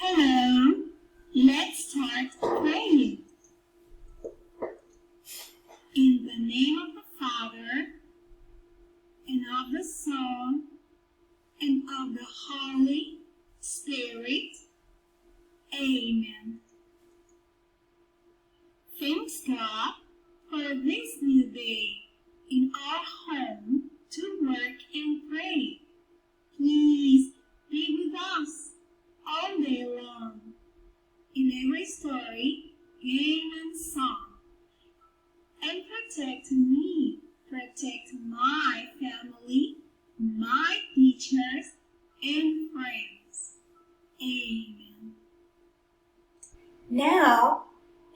Hello, let's start praying. In the name of the Father, and of the Son, and of the Holy Spirit. Amen. Thanks God for this new day in our home to work and pray. Please be with us all day long in every story, game, and song. And protect me, protect my family, my teachers, and friends. Amen. Now,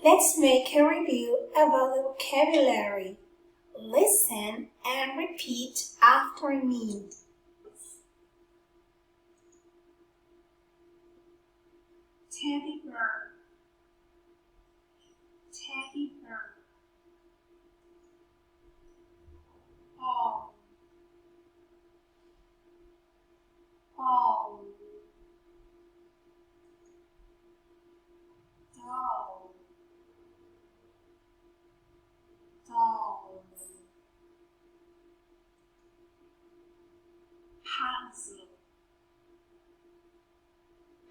let's make a review about the vocabulary. Listen and repeat after me. Teddy bear, teddy bear. Ball, ball. Doll, doll. Puzzle,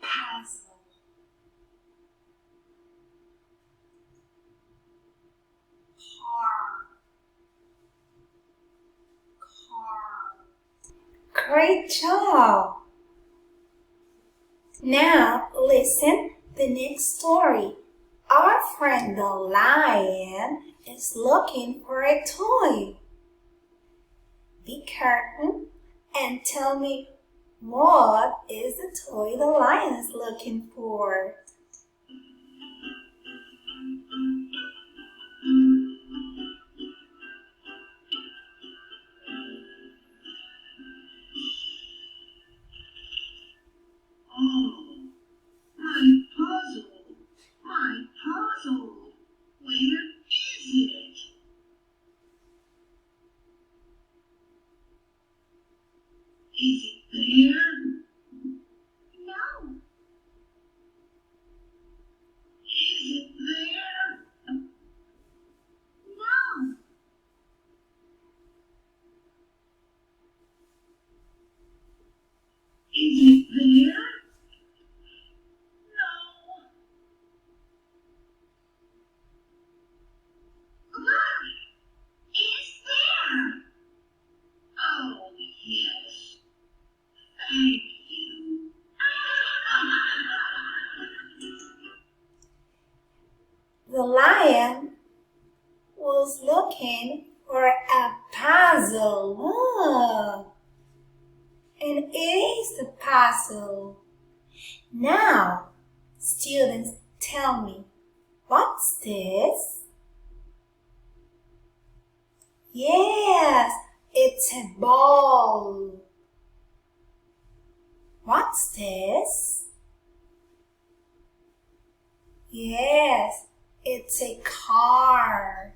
puzzle. Car, car. Great job! Now listen the next story. Our friend the lion is looking for a toy. Be careful and tell me what is the toy the lion is looking for. Oh, my puzzle. Where is it? Is it there? No. Is it there? No. Is it there? No. Look! It's there! Oh, yes. Thank you. The lion was looking for a puzzle. And it is the puzzle. Now, students, tell me, what's this? Yes, it's a ball. What's this? Yes, it's a car.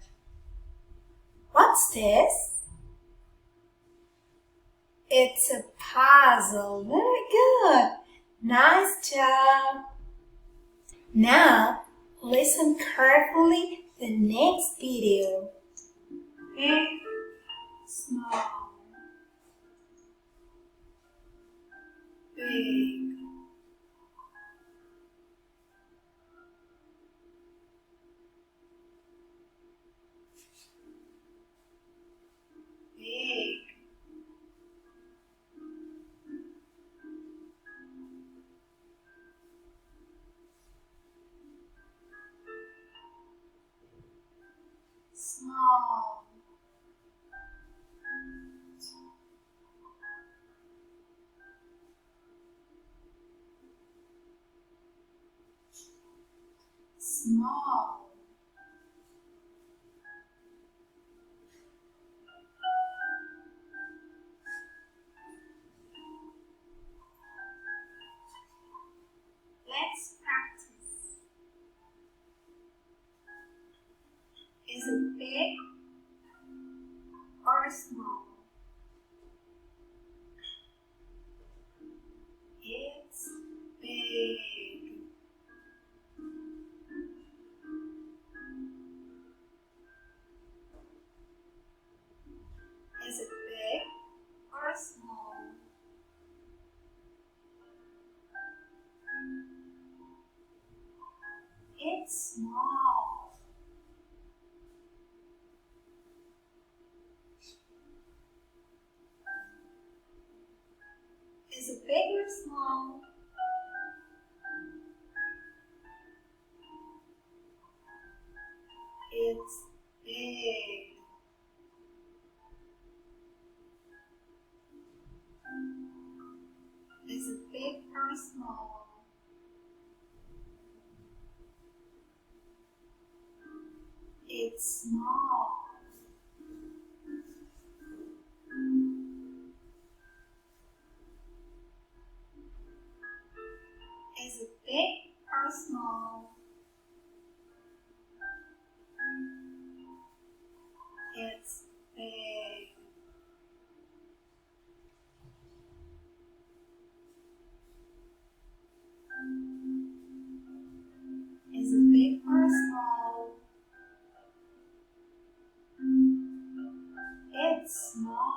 What's this? It's a puzzle. Very good. Nice job. Now, listen carefully the next video. Big, small, big. Big. Small. Small. Let's practice. Is it big or small? It's big. It's small. Is it big or small? It's big. Is it big or small? It's small. Is it big or small? It's big. Is it big or small? It's small.